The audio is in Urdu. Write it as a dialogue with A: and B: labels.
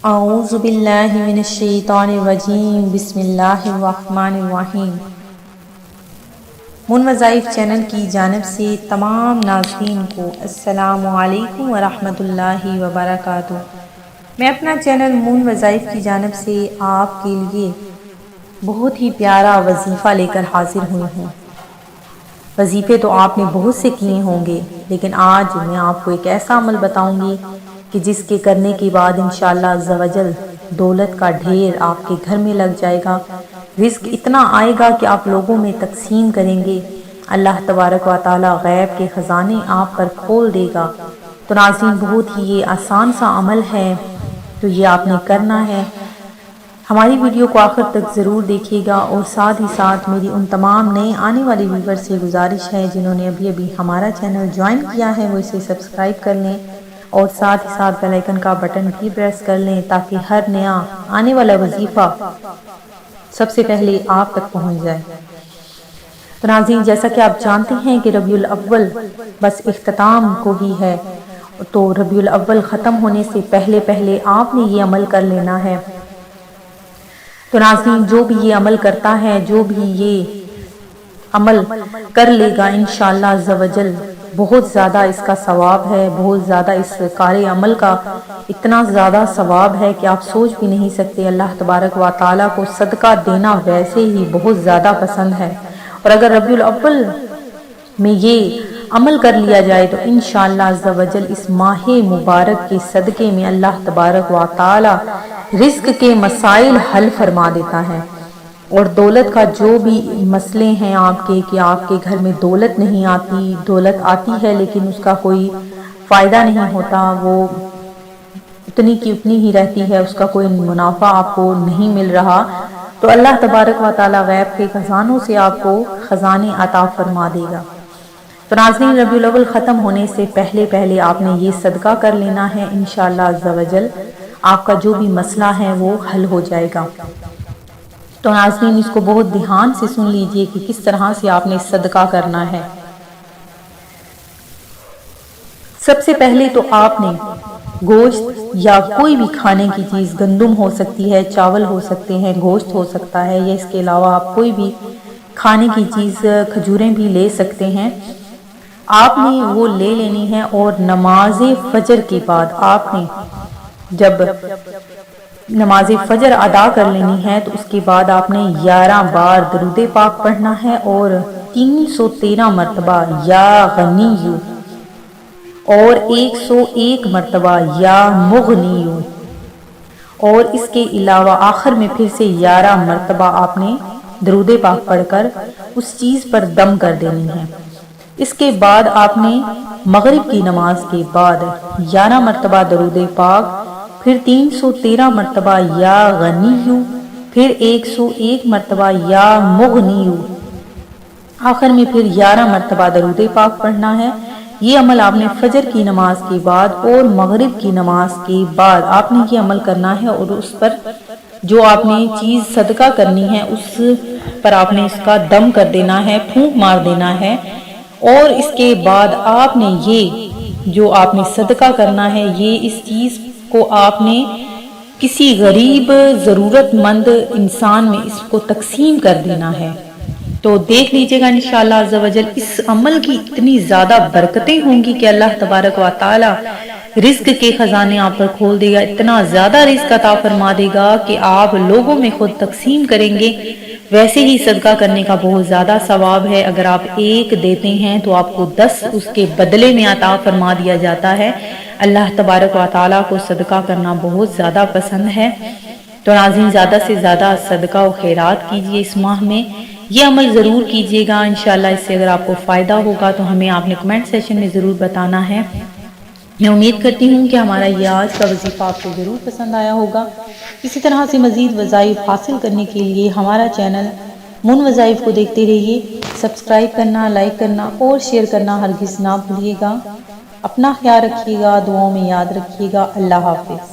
A: اعوذ باللہ من الشیطان الرجیم بسم اللہ الرحمن الرحیم۔ مون وظائف چینل کی جانب سے تمام ناظرین کو السلام علیکم ورحمۃ اللہ وبرکاتہ۔ میں اپنا چینل مون وظائف کی جانب سے آپ کے لیے بہت ہی پیارا وظیفہ لے کر حاضر ہوئی ہوں۔ وظیفے تو آپ نے بہت سے کیے ہوں گے، لیکن آج میں آپ کو ایک ایسا عمل بتاؤں گی کہ جس کے کرنے کے بعد انشاءاللہ عز و جل دولت کا ڈھیر آپ کے گھر میں لگ جائے گا، رزق اتنا آئے گا کہ آپ لوگوں میں تقسیم کریں گے، اللہ تبارک و تعالی غیب کے خزانے آپ پر کھول دے گا۔ تو ناظرین، بہت ہی یہ آسان سا عمل ہے، تو یہ آپ نے کرنا ہے۔ ہماری ویڈیو کو آخر تک ضرور دیکھیے گا، اور ساتھ ہی ساتھ میری ان تمام نئے آنے والے ویور سے گزارش ہے جنہوں نے ابھی ہمارا چینل جوائن کیا ہے وہ اسے سبسکرائب کر لیں، اور ساتھ ہی ساتھ بیل آئیکن کا بٹن بھی پریس کر لیں تاکہ ہر نیا آنے والا وظیفہ سب سے پہلے آپ تک پہنچ جائے۔ تو ناظرین، جیسا کہ آپ جانتے ہیں کہ ربیع الاول بس اختتام کو ہی ہے، تو ربیع الاول ختم ہونے سے پہلے آپ نے یہ عمل کر لینا ہے۔ تو ناظرین، جو بھی یہ عمل کرتا ہے، جو بھی یہ عمل کر لے گا، انشاءاللہ عز و جل بہت زیادہ اس کا ثواب ہے، بہت زیادہ اس کارِ عمل کا اتنا زیادہ ثواب ہے کہ آپ سوچ بھی نہیں سکتے۔ اللہ تبارک و تعالیٰ کو صدقہ دینا ویسے ہی بہت زیادہ پسند ہے، اور اگر ربیع الاول میں یہ عمل کر لیا جائے تو انشاءاللہ عز و جل اس ماہ مبارک کے صدقے میں اللہ تبارک و تعالیٰ رزق کے مسائل حل فرما دیتا ہے، اور دولت کا جو بھی مسئلے ہیں آپ کے کہ آپ کے گھر میں دولت نہیں آتی، دولت آتی ہے لیکن اس کا کوئی فائدہ نہیں ہوتا، وہ اتنی کی اتنی ہی رہتی ہے، اس کا کوئی منافع آپ کو نہیں مل رہا، تو اللہ تبارک و تعالی غیب کے خزانوں سے آپ کو خزانے عطا فرما دے گا۔ تو ناظرین، ربیع الاول ختم ہونے سے پہلے آپ نے یہ صدقہ کر لینا ہے، انشاءاللہ عز و جل آپ کا جو بھی مسئلہ ہے وہ حل ہو جائے گا۔ تو ناظرین، اس کو بہت دھیان سے سن لیجئے کہ کس طرح سے آپ نے صدقہ کرنا ہے۔ سب سے پہلے تو آپ نے گوشت یا کوئی بھی کھانے کی چیز، گندم ہو سکتی ہے، چاول ہو سکتے ہیں، گوشت ہو سکتا ہے، یا اس کے علاوہ آپ کوئی بھی کھانے کی چیز، کھجوریں بھی لے سکتے ہیں، آپ نے وہ لے لینی ہے، اور نماز فجر کے بعد آپ نے جب نماز فجر ادا کر لینی ہے تو اس کے بعد آپ نے 11 بار درود پاک پڑھنا ہے، اور 313 مرتبہ یا غنی، اور 101 مرتبہ یا مغنی، اور اس کے علاوہ آخر میں پھر سے 11 مرتبہ آپ نے درود پاک پڑھ کر اس چیز پر دم کر دینی ہے۔ اس کے بعد آپ نے مغرب کی نماز کے بعد 11 مرتبہ درود پاک، پھر 313 مرتبہ یا غنی، پھر 101 مرتبہ یا مغنی، آخر میں پھر 11 مرتبہ درود پاک پڑھنا ہے۔ یہ عمل آپ نے فجر کی نماز کے بعد اور مغرب کی نماز کے بعد آپ نے یہ عمل کرنا ہے، اور اس پر جو آپ نے چیز صدقہ کرنی ہے اس پر آپ نے اس کا دم کر دینا ہے، پھونک مار دینا ہے، اور اس کے بعد آپ نے یہ جو آپ نے صدقہ کرنا ہے، یہ اس چیز کو آپ نے کسی غریب ضرورت مند انسان میں اس کو تقسیم کر دینا ہے۔ تو دیکھ لیجئے گا انشاءاللہ عز و جل اس عمل کی اتنی زیادہ برکتیں ہوں گی کہ اللہ تبارک و تعالی رزق کے خزانے آپ پر کھول دے گا، اتنا زیادہ رزق عطا فرما دے گا کہ آپ لوگوں میں خود تقسیم کریں گے۔ ویسے ہی صدقہ کرنے کا بہت زیادہ ثواب ہے، اگر آپ 1 دیتے ہیں تو آپ کو 10 اس کے بدلے میں عطا فرما دیا جاتا ہے۔ اللہ تبارک و تعالیٰ کو صدقہ کرنا بہت زیادہ پسند ہے، تو ناظرین زیادہ سے زیادہ صدقہ و خیرات کیجئے اس ماہ میں، یہ عمل ضرور کیجئے گا۔ انشاءاللہ اس سے اگر آپ کو فائدہ ہوگا تو ہمیں آپ نے کمنٹ سیکشن میں ضرور بتانا ہے۔ میں امید کرتی ہوں کہ ہمارا یہ آج کا وظیفہ آپ کو ضرور پسند آیا ہوگا۔ اسی طرح سے مزید وظائف حاصل کرنے کے لیے ہمارا چینل مون وظائف کو دیکھتے رہیے، سبسکرائب کرنا، لائک کرنا اور شیئر کرنا ہرگز نہ بھولیے گا۔ اپنا خیال رکھیے گا، دعاؤں میں یاد رکھیے گا۔ اللہ حافظ۔